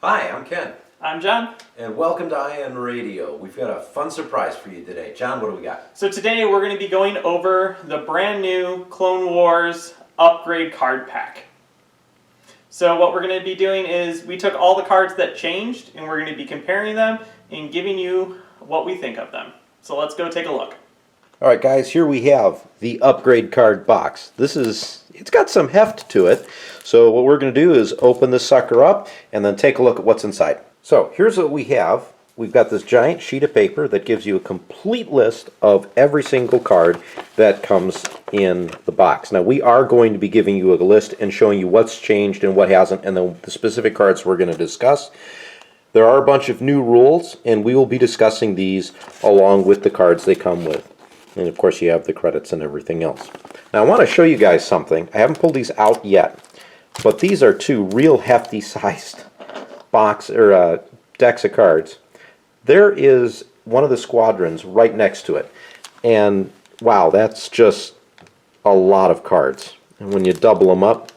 Hi, I'm Ken. I'm John. And welcome to IN Radio. We've got a fun surprise for you today. John, what do we got? So today we're going to be going over the brand new Clone Wars upgrade card pack. So what we're going to be doing is we took all the cards that changed and we're going to be comparing them and giving you what we think of them. So let's go take a look. Alright guys, here we have the upgrade card box. It's got some heft to it. So what we're going to do is open this sucker up and then take a look at what's inside. So here's what we have. We've got this giant sheet of paper that gives you a complete list of every single card that comes in the box. Now we are going to be giving you a list and showing you what's changed and what hasn't, and then the specific cards we're going to discuss. There are a bunch of new rules, and we will be discussing these along with the cards they come with. And of course you have the credits and everything else. Now I want to show you guys something. I haven't pulled these out yet, but these are two real hefty sized decks of cards. There is one of the squadrons right next to it, and wow, that's just a lot of cards. And when you double them up,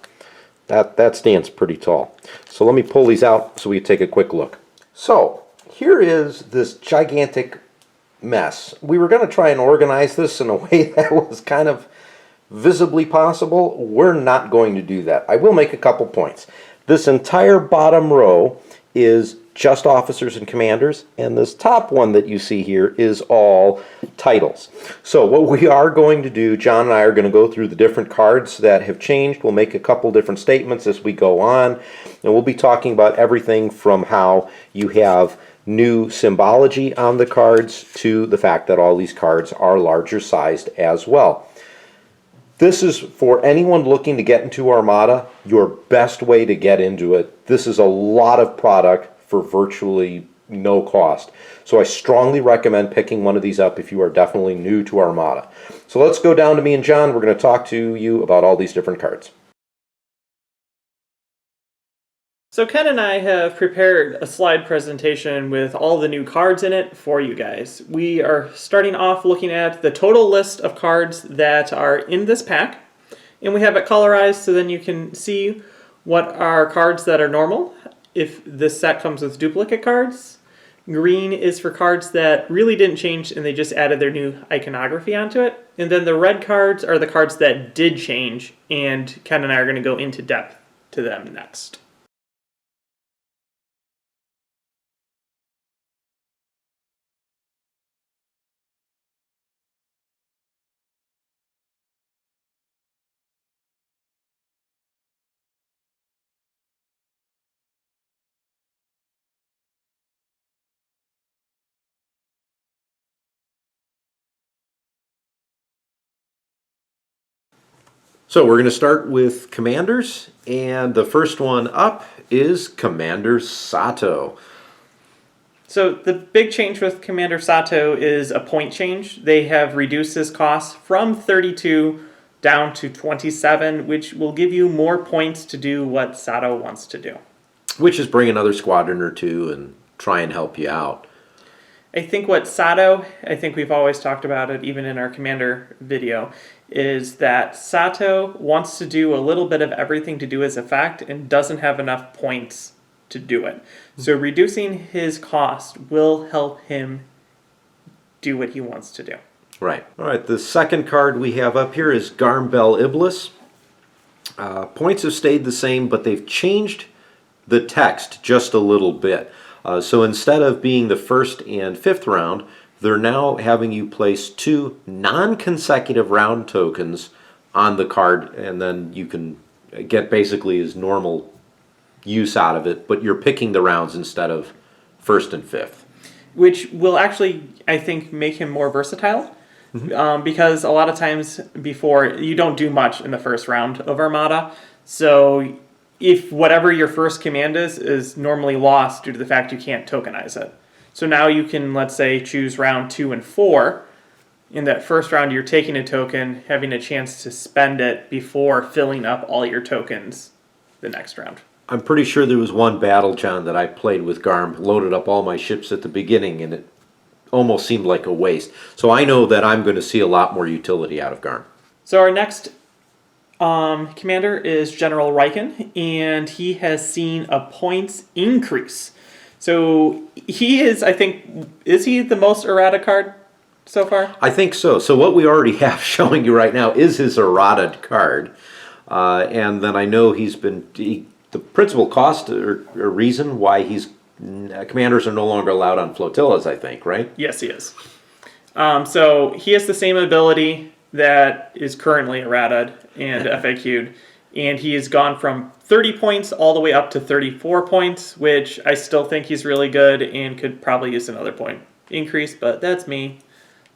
that stands pretty tall. So let me pull these out so we can take a quick look. So here is this gigantic mess. We were going to try and organize this in a way that was kind of visibly possible. We're not going to do that. I will make a couple points. This entire bottom row is just officers and commanders, and this top one that you see here is all titles. So what we are going to do, John and I are going to go through the different cards that have changed. We'll make a couple different statements as we go on, and we'll be talking about everything from how you have new symbology on the cards to the fact that all these cards are larger sized as well. This is for anyone looking to get into Armada, your best way to get into it. This is a lot of product for virtually no cost. So I strongly recommend picking one of these up if you are definitely new to Armada. So let's go down to me and John. We're going to talk to you about all these different cards. So Ken and I have prepared a slide presentation with all the new cards in it for you guys. We are starting off looking at the total list of cards that are in this pack, and we have it colorized so then you can see what are cards that are normal if this set comes with duplicate cards. Green is for cards that really didn't change and they just added their new iconography onto it. And then the red cards are the cards that did change, and Ken and I are going to go into depth to them next. So we're going to start with commanders, and the first one up is Commander Sato. So the big change with Commander Sato is a point change. They have reduced his cost from 32 down to 27, which will give you more points to do what Sato wants to do. Which is bring another squadron or two and try and help you out. I think what Sato, I think we've always talked about it even in our Commander video, is that Sato wants to do a little bit of everything to do his effect and doesn't have enough points to do it. So reducing his cost will help him do what he wants to do. Right. All right, the second card we have up here is Garmbel Iblis. Points have stayed the same, but they've changed the text just a little bit. So instead of being the first and fifth round, they're now having you place two non-consecutive round tokens on the card, and then you can get basically as normal use out of it, but you're picking the rounds instead of first and fifth. Which will actually, I think, make him more versatile. Because a lot of times before, you don't do much in the first round of Armada. So if whatever your first command is normally lost due to the fact you can't tokenize it. So now you can, let's say, choose round 2 and 4. In that first round, you're taking a token, having a chance to spend it before filling up all your tokens the next round. I'm pretty sure there was one battle, John, that I played with Garm, loaded up all my ships at the beginning, and it almost seemed like a waste. So I know that I'm going to see a lot more utility out of Garm. So our next Commander is General Riken, and he has seen a points increase. So he is, I think, is he the most errata card so far? I think so. So what we already have showing you right now is his errata card. And then I know the principal cost or reason why commanders are no longer allowed on flotillas, I think, right? Yes, he is. So he has the same ability that is currently errataed and FAQ'd, and he has gone from 30 points all the way up to 34 points, which I still think he's really good and could probably use another point increase, but that's me.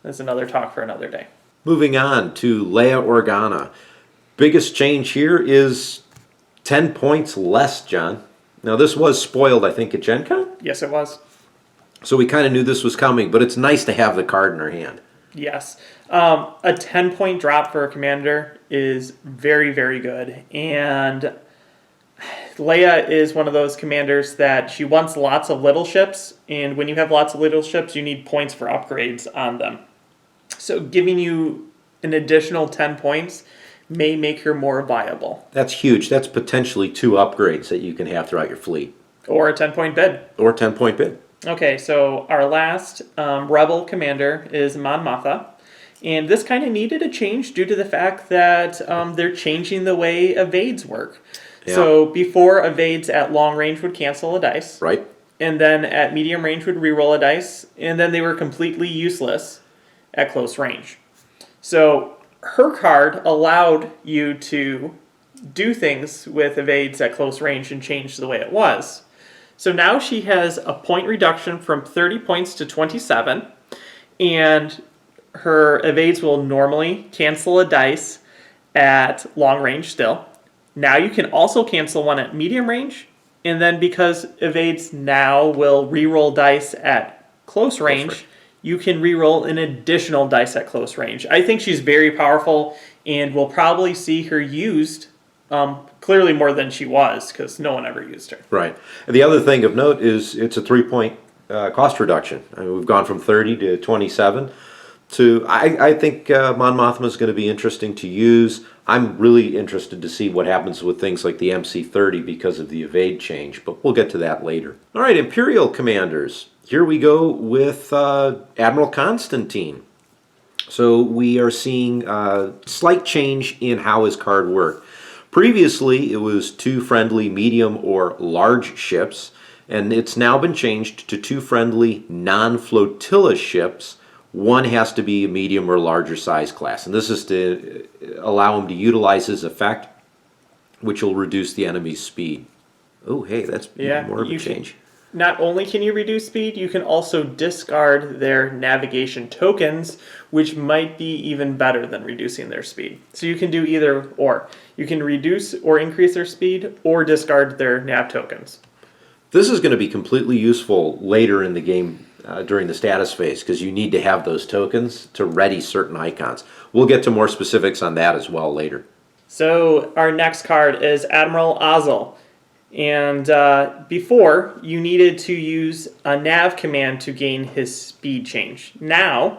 That's another talk for another day. Moving on to Leia Organa. Biggest change here is 10 points less, John. Now this was spoiled, I think, at Gen Con? Yes, it was. So we kind of knew this was coming, but it's nice to have the card in our hand. Yes. A 10-point drop for a commander is very, very good. And Leia is one of those commanders that she wants lots of little ships. And when you have lots of little ships, you need points for upgrades on them. So giving you an additional 10 points may make her more viable. That's huge. That's potentially 2 upgrades that you can have throughout your fleet. Or a 10-point bid. Or a 10-point bid. Okay, so our last Rebel commander is Mon Mothma. And this kind of needed a change due to the fact that they're changing the way evades work. Yeah. So before, evades at long range would cancel a dice. Right. And then at medium range would reroll a dice. And then they were completely useless at close range. So her card allowed you to do things with evades at close range and change the way it was. So now she has a point reduction from 30 points to 27, and her evades will normally cancel a dice at long range still. Now you can also cancel one at medium range, and then because evades now will reroll dice at close range, you can reroll an additional dice at close range. I think she's very powerful, and we'll probably see her used clearly more than she was, because no one ever used her. Right. And the other thing of note is it's a 3-point cost reduction. I mean, we've gone from 30 to 27. I think Mon Mothma is going to be interesting to use. I'm really interested to see what happens with things like the MC-30 because of the evade change, but we'll get to that later. All right, Imperial Commanders. Here we go with Admiral Constantine. So we are seeing a slight change in how his card worked. Previously, it was 2 friendly medium or large ships, and it's now been changed to 2 friendly non-flotilla ships. One has to be a medium or larger size class, and this is to allow him to utilize his effect, which will reduce the enemy's speed. Oh, hey, that's more of a change. Not only can you reduce speed, you can also discard their navigation tokens, which might be even better than reducing their speed. So you can do either or. You can reduce or increase their speed or discard their nav tokens. This is going to be completely useful later in the game during the status phase because you need to have those tokens to ready certain icons. We'll get to more specifics on that as well later. So our next card is Admiral Ozzel. And before, you needed to use a nav command to gain his speed change. Now,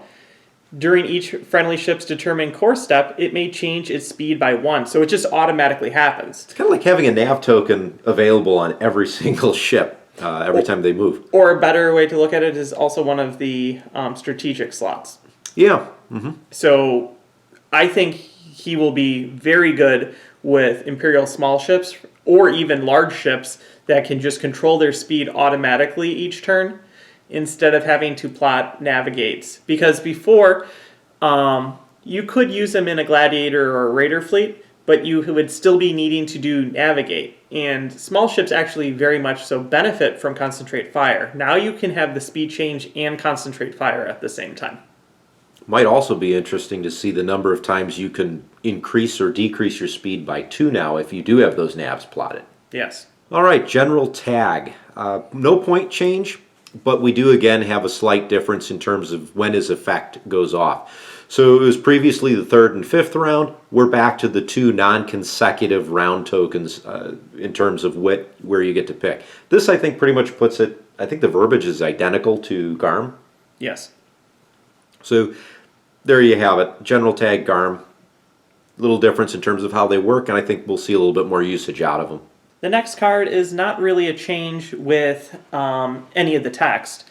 during each friendly ship's determined course step, it may change its speed by 1. So it just automatically happens. It's kind of like having a nav token available on every single ship every time they move. Or a better way to look at it is also one of the strategic slots. Yeah. Mm-hmm. So I think he will be very good with Imperial small ships or even large ships that can just control their speed automatically each turn instead of having to plot navigates. Because before, you could use them in a Gladiator or a Raider fleet, but you would still be needing to do navigate. And small ships actually very much so benefit from concentrate fire. Now you can have the speed change and concentrate fire at the same time. Might also be interesting to see the number of times you can increase or decrease your speed by 2 now if you do have those navs plotted. Yes. All right, General Tag. No point change, but we do again have a slight difference in terms of when his effect goes off. So it was previously the 3rd and 5th round. We're back to the 2 non-consecutive round tokens in terms of where you get to pick. This, I think, pretty much puts it, I think the verbiage is identical to Garm. Yes. So there you have it, General Tag Garm. little difference in terms of how they work, and I think we'll see a little bit more usage out of them. The next card is not really a change with any of the text,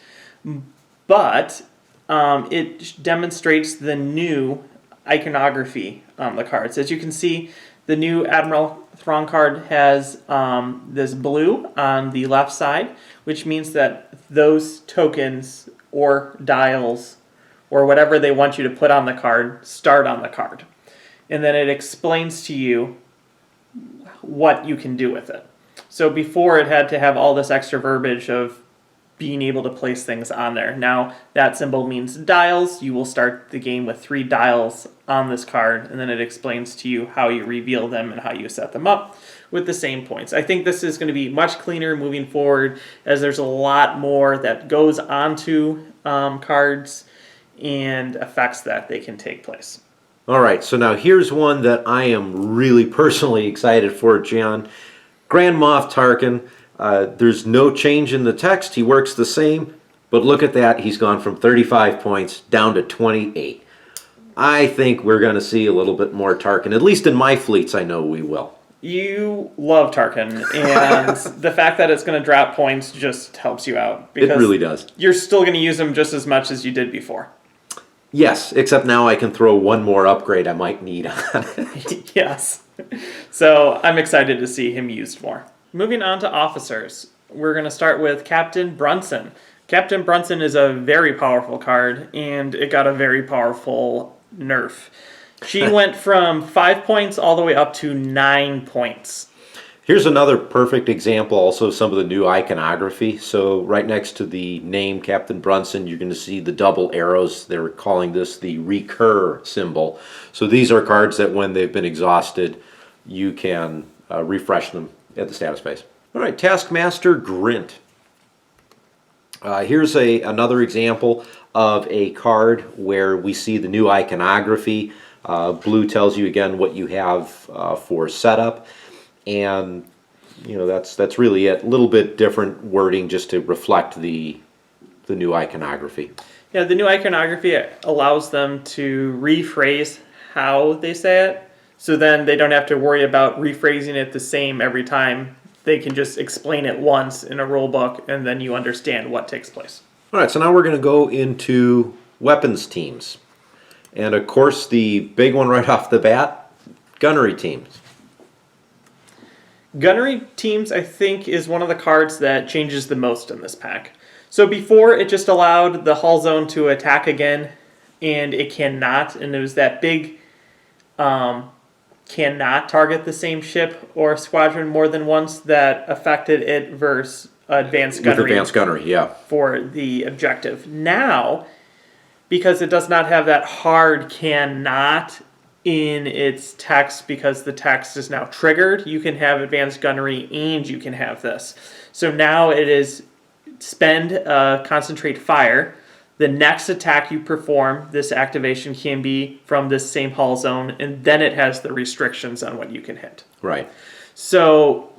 but it demonstrates the new iconography on the cards. As you can see, the new Admiral Thrawn card has this blue on the left side, which means that those tokens or dials or whatever they want you to put on the card start on the card. And then it explains to you what you can do with it. So before it had to have all this extra verbiage of being able to place things on there. Now that symbol means dials. You will start the game with 3 dials on this card, and then it explains to you how you reveal them and how you set them up with the same points. I think this is going to be much cleaner moving forward, as there's a lot more that goes onto cards and effects that they can take place. All right, so now here's one that I am really personally excited for, John. Grand Moff Tarkin. There's no change in the text. He works the same, but look at that. He's gone from 35 points down to 28. I think we're going to see a little bit more Tarkin. At least in my fleets, I know we will. You love Tarkin, and the fact that it's going to drop points just helps you out. It really does. You're still going to use him just as much as you did before. Yes, except now I can throw one more upgrade I might need on it. Yes. So I'm excited to see him used more. Moving on to officers, we're going to start with Captain Brunson. Captain Brunson is a very powerful card, and it got a very powerful nerf. She went from 5 points all the way up to 9 points. Here's another perfect example also of some of the new iconography. So right next to the name Captain Brunson, you're going to see the double arrows. They're calling this the recur symbol. So these are cards that when they've been exhausted, you can refresh them at the status phase. All right, Taskmaster Grint. Here's another example of a card where we see the new iconography. Blue tells you again what you have for setup. And you know that's really it. A little bit different wording just to reflect the new iconography. Yeah, the new iconography allows them to rephrase how they say it, so then they don't have to worry about rephrasing it the same every time. They can just explain it once in a rule book, and then you understand what takes place. All right, so now we're going to go into weapons teams, and of course the big one right off the bat, gunnery teams. Gunnery teams, I think, is one of the cards that changes the most in this pack. So before, it just allowed the hull zone to attack again, and it cannot, and it was that big cannot target the same ship or squadron more than once that affected it versus advanced gunnery. With advanced gunnery, yeah. For the objective. Now, because it does not have that hard cannot in its text, because the text is now triggered, you can have advanced gunnery and you can have this. So now it is spend concentrate fire. The next attack you perform, this activation can be from this same hull zone, and then it has the restrictions on what you can hit. Right. So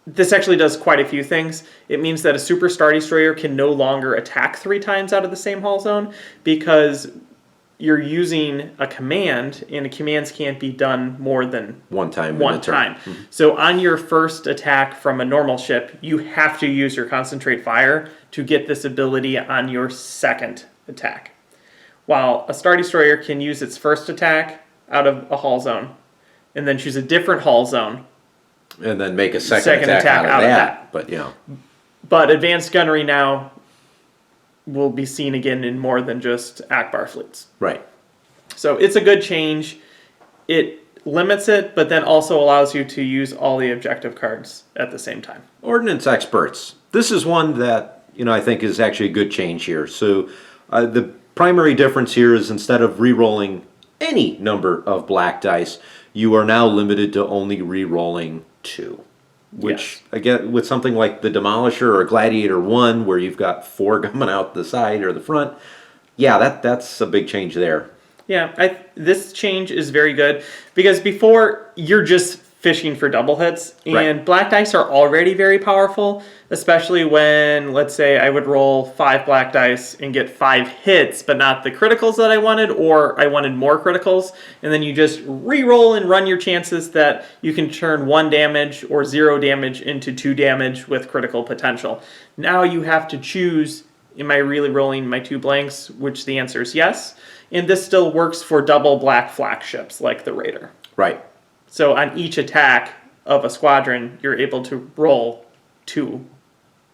this actually does quite a few things. It means that a Super Star Destroyer can no longer attack 3 times out of the same hull zone, because you're using a command, and commands can't be done more than one time. Mm-hmm. So on your first attack from a normal ship, you have to use your concentrate fire to get this ability on your second attack. While a Star Destroyer can use its first attack out of a hull zone, and then choose a different hull zone, and then make a second attack out of that. But But advanced gunnery now will be seen again in more than just Akbar fleets. Right. So it's a good change. It limits it, but then also allows you to use all the objective cards at the same time. Ordnance experts. This is one that I think is actually a good change here. So the primary difference here is instead of re-rolling any number of black dice, you are now limited to only re-rolling 2. Which, again, with something like the Demolisher or Gladiator 1, where you've got 4 coming out the side or the front, that's a big change there. Yeah, this change is very good, because before, you're just fishing for double hits. And Right. black dice are already very powerful, especially when, let's say, I would roll 5 black dice and get 5 hits, but not the criticals that I wanted, or I wanted more criticals. And then you just re-roll and run your chances that you can turn 1 damage or 0 damage into 2 damage with critical potential. Now you have to choose, am I really rolling my 2 blanks? Which the answer is yes. And this still works for double black flak ships like the Raider. Right. So on each attack of a squadron, you're able to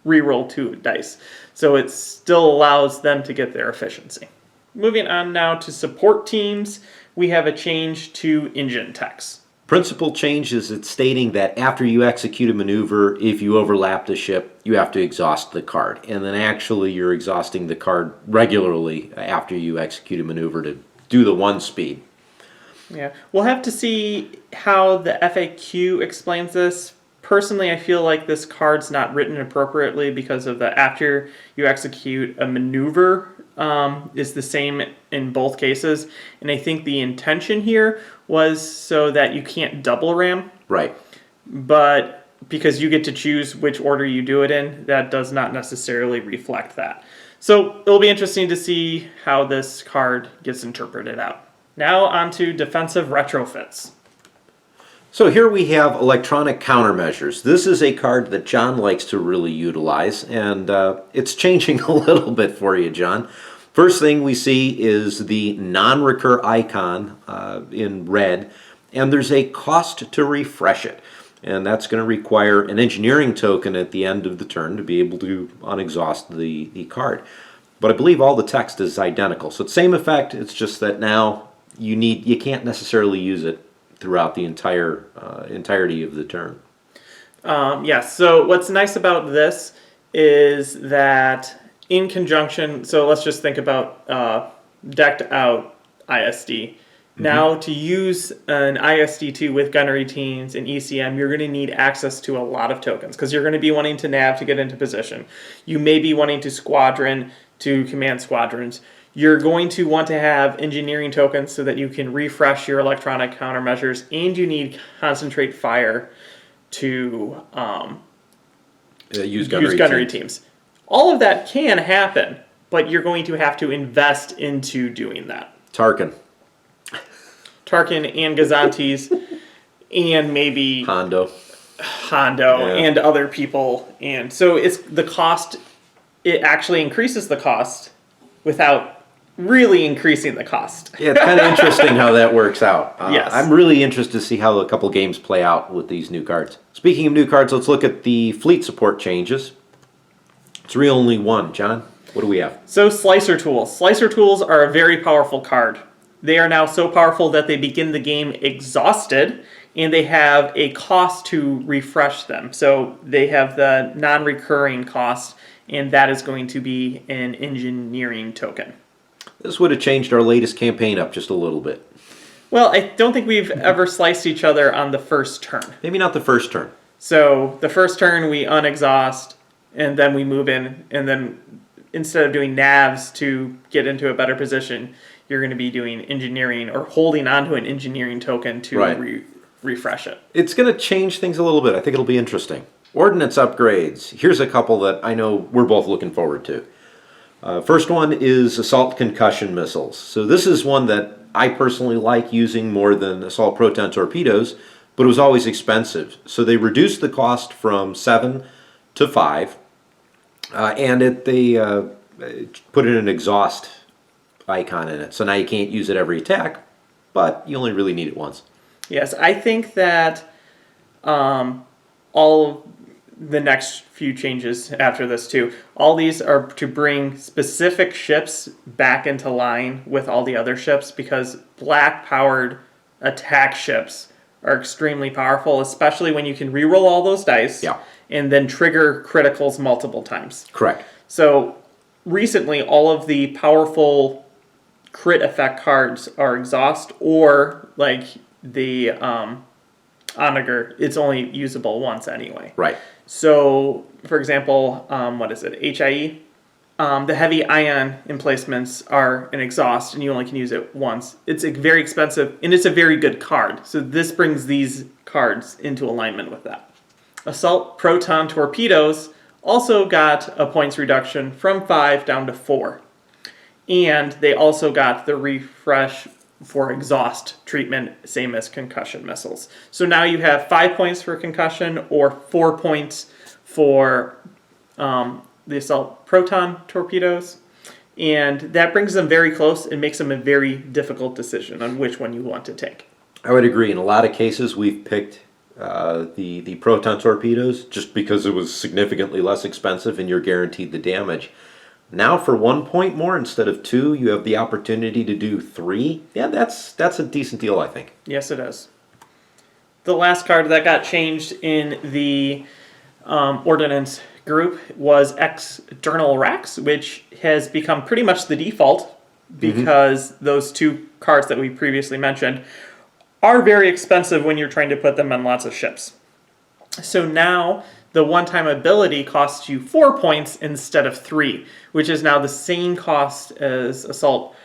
re-roll 2 dice. So it still allows them to get their efficiency. Moving on now to support teams, we have a change to engine techs. Principal change is it's stating that after you execute a maneuver, if you overlap the ship, you have to exhaust the card. And then actually you're exhausting the card regularly after you execute a maneuver to do the 1 speed. Yeah, we'll have to see how the FAQ explains this. Personally, I feel like this card's not written appropriately because of the after you execute a maneuver is the same in both cases. And I think the intention here was so that you can't double ram. Right. But because you get to choose which order you do it in, that does not necessarily reflect that. So it'll be interesting to see how this card gets interpreted out. Now on to defensive retrofits. So here we have electronic countermeasures. This is a card that John likes to really utilize, and it's changing a little bit for you, John. First thing we see is the non-recur icon in red, and there's a cost to refresh it. And that's going to require an engineering token at the end of the turn to be able to unexhaust the card. But I believe all the text is identical. So it's same effect, it's just that now you can't necessarily use it throughout the entirety of the turn. Yes, so what's nice about this is that in conjunction, so let's just think about decked out ISD. Now, to use an ISD2 with gunnery teams and ECM, you're going to need access to a lot of tokens because you're going to be wanting to nav to get into position. You may be wanting to squadron to command squadrons. You're going to want to have engineering tokens so that you can refresh your electronic countermeasures, and you need concentrate fire to Use gunnery teams. All of that can happen, but you're going to have to invest into doing that. Tarkin And Gazantes and maybe Hondo and other people. And so it's the cost, it actually increases the cost without really increasing the cost. Yeah, it's kind of interesting how that works out. Yes. I'm really interested to see how a couple games play out with these new cards. Speaking of new cards, let's look at the fleet support changes. It's really only one. John, what do we have? So Slicer Tools. Slicer Tools are a very powerful card. They are now so powerful that they begin the game exhausted, and they have a cost to refresh them. So they have the non-recurring cost, and that is going to be an engineering token. This would have changed our latest campaign up just a little bit. Well, I don't think we've ever sliced each other on the first turn. Maybe not the first turn. So the first turn we unexhaust, and then we move in, and then instead of doing navs to get into a better position, you're going to be doing engineering or holding onto an engineering token to refresh it. It's going to change things a little bit. I think it'll be interesting. Ordnance upgrades. Here's a couple that I know we're both looking forward to. First one is assault concussion missiles. So this is one that I personally like using more than assault proton torpedoes, but it was always expensive. So they reduced the cost from 7 to 5, and they put in an exhaust icon in it. So now you can't use it every attack, but you only really need it once. Yes, I think that all the next few changes after this too, all these are to bring specific ships back into line with all the other ships, because black-powered attack ships are extremely powerful, especially when you can reroll all those dice and then trigger criticals multiple times. Correct. So recently, all of the powerful crit effect cards are exhaust, or like the Onager, it's only usable once anyway. Right. So, for example, what is it? HIE? the heavy ion emplacements are an exhaust, and you only can use it once. It's very expensive, and it's a very good card. So this brings these cards into alignment with that. Assault proton torpedoes also got a points reduction from 5 down to 4. And they also got the refresh for exhaust treatment, same as concussion missiles. So now you have 5 points for concussion or 4 points for the assault proton torpedoes. And that brings them very close and makes them a very difficult decision on which one you want to take. I would agree. In a lot of cases, we've picked the proton torpedoes just because it was significantly less expensive and you're guaranteed the damage. Now for 1 point more instead of 2, you have the opportunity to do 3. Yeah, that's a decent deal, I think. Yes, it is. The last card that got changed in the Ordnance group was External Racks, which has become pretty much the default because those 2 cards that we previously mentioned are very expensive when you're trying to put them on lots of ships. So now the one-time ability costs you 4 points instead of 3, which is now the same cost as assault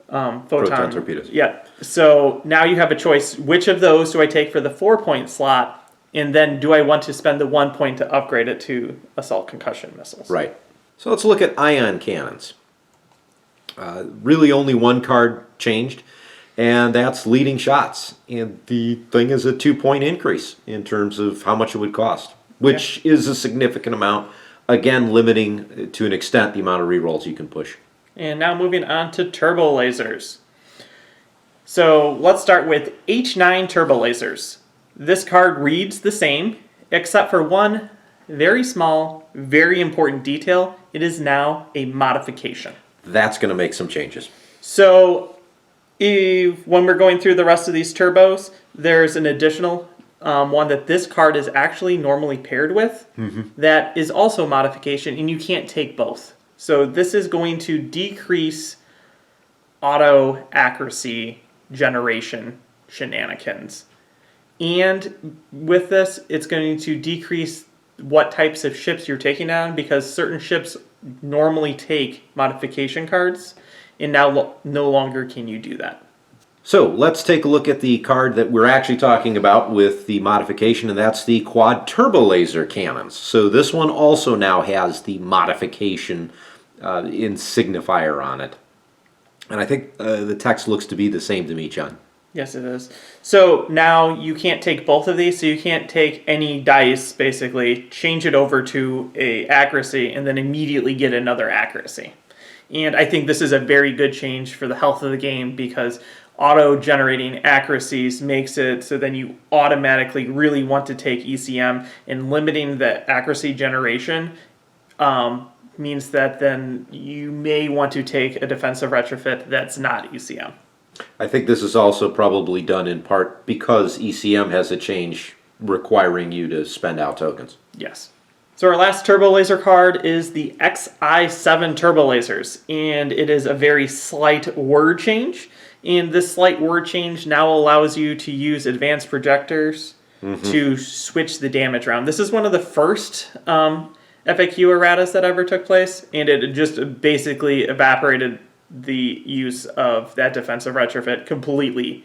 proton torpedoes. Yeah. So now you have a choice. Which of those do I take for the 4-point slot? And then do I want to spend the 1 point to upgrade it to assault concussion missiles? Right. So let's look at ion cannons. Really only one card changed, and that's leading shots. And the thing is a 2-point increase in terms of how much it would cost, which is a significant amount, again limiting to an extent the amount of rerolls you can push. And now moving on to turbolasers. So let's start with H9 turbolasers. This card reads the same, except for one very small, very important detail. It is now a modification. That's going to make some changes. So when we're going through the rest of these turbos, there's an additional one that this card is actually normally paired with that is also a modification, and you can't take both. So this is going to decrease auto accuracy generation shenanigans. And with this, it's going to decrease what types of ships you're taking on, because certain ships normally take modification cards, and now no longer can you do that. So let's take a look at the card that we're actually talking about with the modification, and that's the quad turbolaser cannons. So this one also now has the modification in signifier on it. And I think the text looks to be the same to me, John. Yes, it is. So now you can't take both of these, so you can't take any dice, basically, change it over to a accuracy, and then immediately get another accuracy. And I think this is a very good change for the health of the game, because auto-generating accuracies makes it so then you automatically really want to take ECM, and limiting the accuracy generation means that then you may want to take a defensive retrofit that's not ECM. I think this is also probably done in part because ECM has a change requiring you to spend out tokens. Yes. So our last turbolaser card is the XI7 turbolasers, and it is a very slight word change. And this slight word change now allows you to use advanced projectors to switch the damage around. This is one of the first FAQ erratas that ever took place, and it just basically evaporated the use of that defensive retrofit completely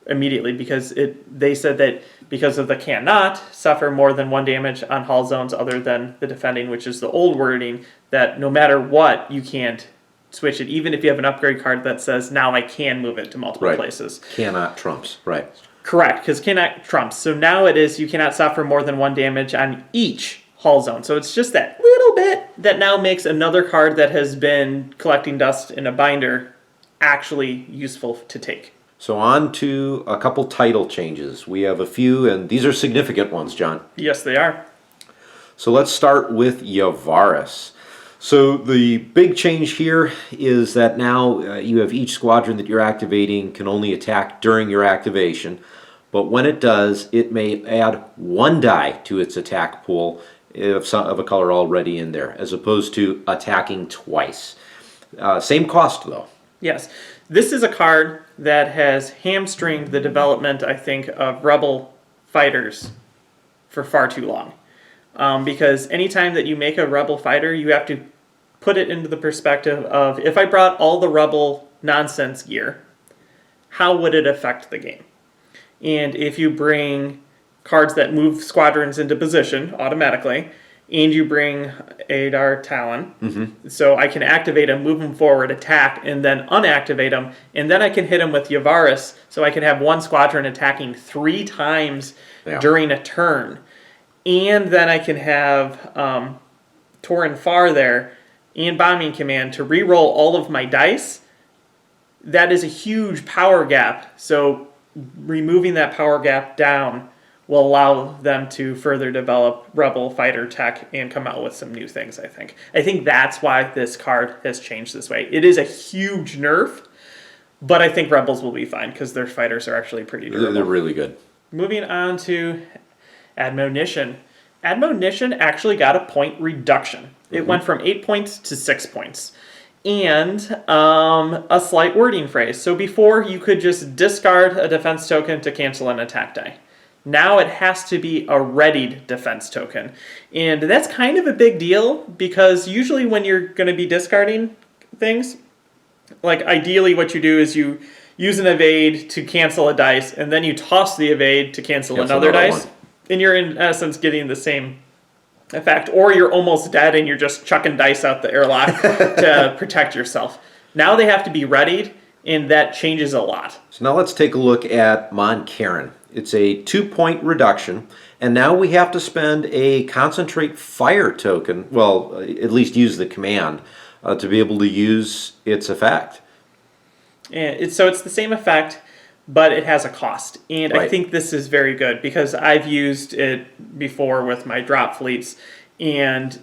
immediately, because they said that because of the cannot suffer more than 1 damage on hull zones other than the defending, which is the old wording, that no matter what, you can't switch it, even if you have an upgrade card that says now I can move it to multiple places. Cannot trumps, right. Correct, because cannot trumps. So now it is you cannot suffer more than 1 damage on each hull zone. So it's just that little bit that now makes another card that has been collecting dust in a binder actually useful to take. So on to a couple title changes. We have a few, and these are significant ones, John. Yes, they are. So let's start with Cazares. So the big change here is that now you have each squadron that you're activating can only attack during your activation, but when it does, it may add 1 die to its attack pool of a color already in there, as opposed to attacking twice. Same cost, though. Yes. This is a card that has hamstringed the development, I think, of Rebel fighters for far too long. Because anytime that you make a Rebel fighter, you have to put it into the perspective of if I brought all the Rebel nonsense gear, how would it affect the game? And if you bring cards that move squadrons into position automatically, and you bring Adar Talon, so I can activate him, move him forward, attack, and then unactivate him, and then I can hit him with Yavaris, so I can have one squadron attacking 3 times during a turn. And then I can have Torin Farr there and Bombing Command to re-roll all of my dice. That is a huge power gap, so removing that power gap down will allow them to further develop Rebel fighter tech and come out with some new things, I think. I think that's why this card has changed this way. It is a huge nerf, but I think Rebels will be fine because their fighters are actually pretty durable. They're really good. Moving on to Admonition. Admonition actually got a point reduction. It went from 8 points to 6 points. And a slight wording phrase. So before, you could just discard a defense token to cancel an attack die. Now it has to be a readied defense token. And that's kind of a big deal because usually when you're going to be discarding things, like ideally what you do is you use an evade to cancel a dice and then you toss the evade to cancel another dice. One. And you're in essence getting the same effect. Or you're almost dead and you're just chucking dice out the airlock to protect yourself. Now they have to be readied, and that changes a lot. So now let's take a look at Mon Cairn. It's a 2-point reduction, and now we have to spend a concentrate fire token, well, at least use the command, to be able to use its effect. And so it's the same effect, but it has a cost. And Right. I think this is very good because I've used it before with my drop fleets, and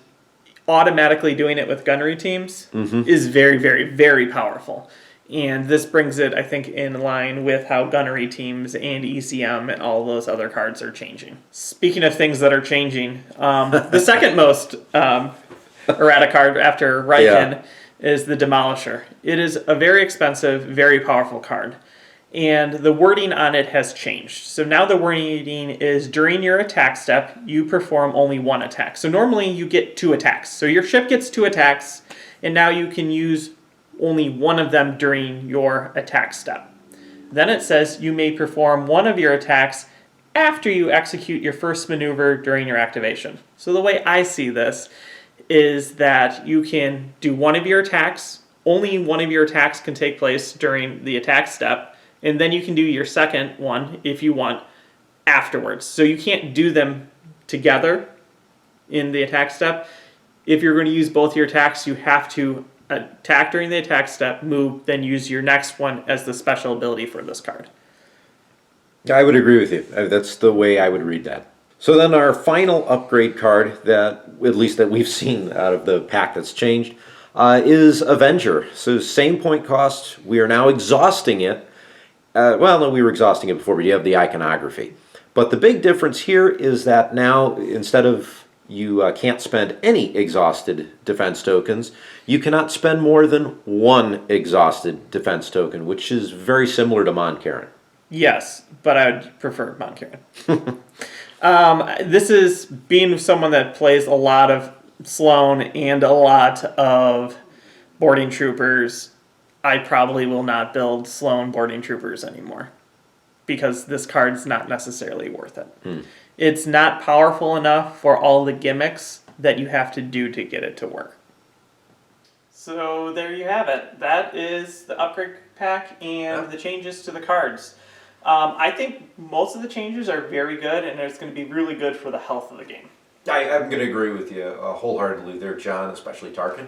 automatically doing it with gunnery teams is very, very, very powerful. And this brings it, I think, in line with how gunnery teams and ECM and all those other cards are changing. Speaking of things that are changing, the second most errata card after Riken is the Demolisher. It is a very expensive, very powerful card. And the wording on it has changed. So now the wording is during your attack step, you perform only 1 attack. So normally you get 2 attacks. So your ship gets 2 attacks, and now you can use only one of them during your attack step. Then it says you may perform one of your attacks after you execute your first maneuver during your activation. So the way I see this is that you can do one of your attacks, only one of your attacks can take place during the attack step, and then you can do your second one, if you want, afterwards. So you can't do them together in the attack step. If you're going to use both your attacks, you have to attack during the attack step, move, then use your next one as the special ability for this card. I would agree with you. That's the way I would read that. So then our final upgrade card, that at least that we've seen out of the pack that's changed, is Avenger. So same point cost. We are now exhausting it. Well, no, we were exhausting it before, but you have the iconography. But the big difference here is that now, instead of you can't spend any exhausted defense tokens, you cannot spend more than 1 exhausted defense token, which is very similar to Mon Cairn. Yes, but I would prefer Mon Cairn. This is being someone that plays a lot of Sloane and a lot of boarding troopers. I probably will not build Sloane boarding troopers anymore because this card's not necessarily worth it. It's not powerful enough for all the gimmicks that you have to do to get it to work. So there you have it. That is the upgrade pack and the changes to the cards. I think most of the changes are very good, and it's going to be really good for the health of the game. I'm going to agree with you wholeheartedly there, John, especially Tarkin.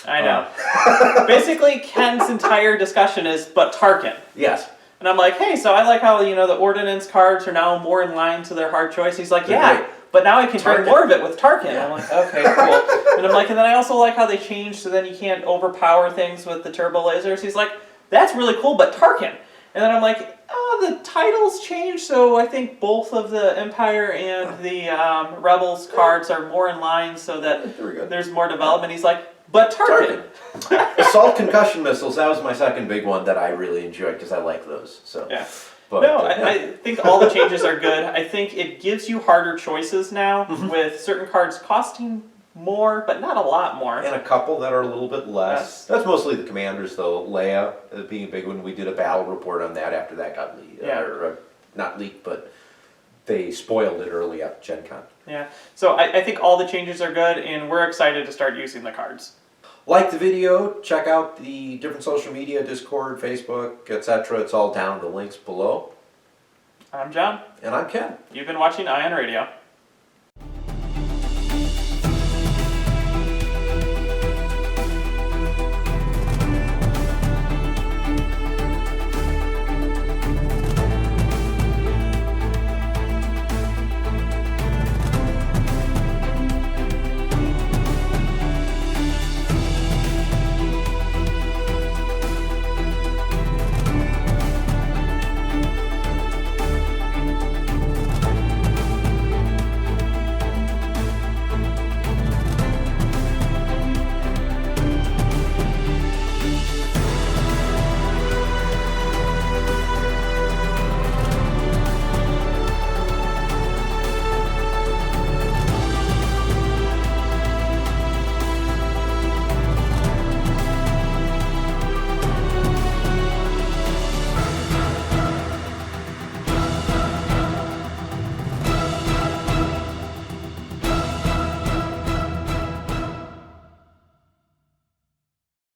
I know. Basically, Ken's entire discussion is, but Tarkin. Yes. And I'm like, hey, so I like how, the Ordnance cards are now more in line to their hard choice. He's like, They're great. but now I can bring more of it with Tarkin. Yeah. I'm like, okay, cool. And I'm like, and then I also like how they changed so then you can't overpower things with the turbolasers. He's like, that's really cool, but Tarkin. And then I'm like, oh, the titles changed, so I think both of the Empire and the Rebels cards are more in line so that there's more development. He's like, but Tarkin. Assault concussion missiles, that was my second big one that I really enjoyed because I like those. So. Yeah. But, no, I think all the changes are good. I think it gives you harder choices now with certain cards costing more, but not a lot more. And a couple that are a little bit less. Yes. That's mostly the commanders, though. Leia being a big one. We did a battle report on that after that got leaked. Yeah. Not leaked, but they spoiled it early at Gen Con. Yeah, so I think all the changes are good, and we're excited to start using the cards. Like the video, check out the different social media, Discord, Facebook, etc. It's all down in the links below. I'm John. And I'm Ken. You've been watching Ion Radio.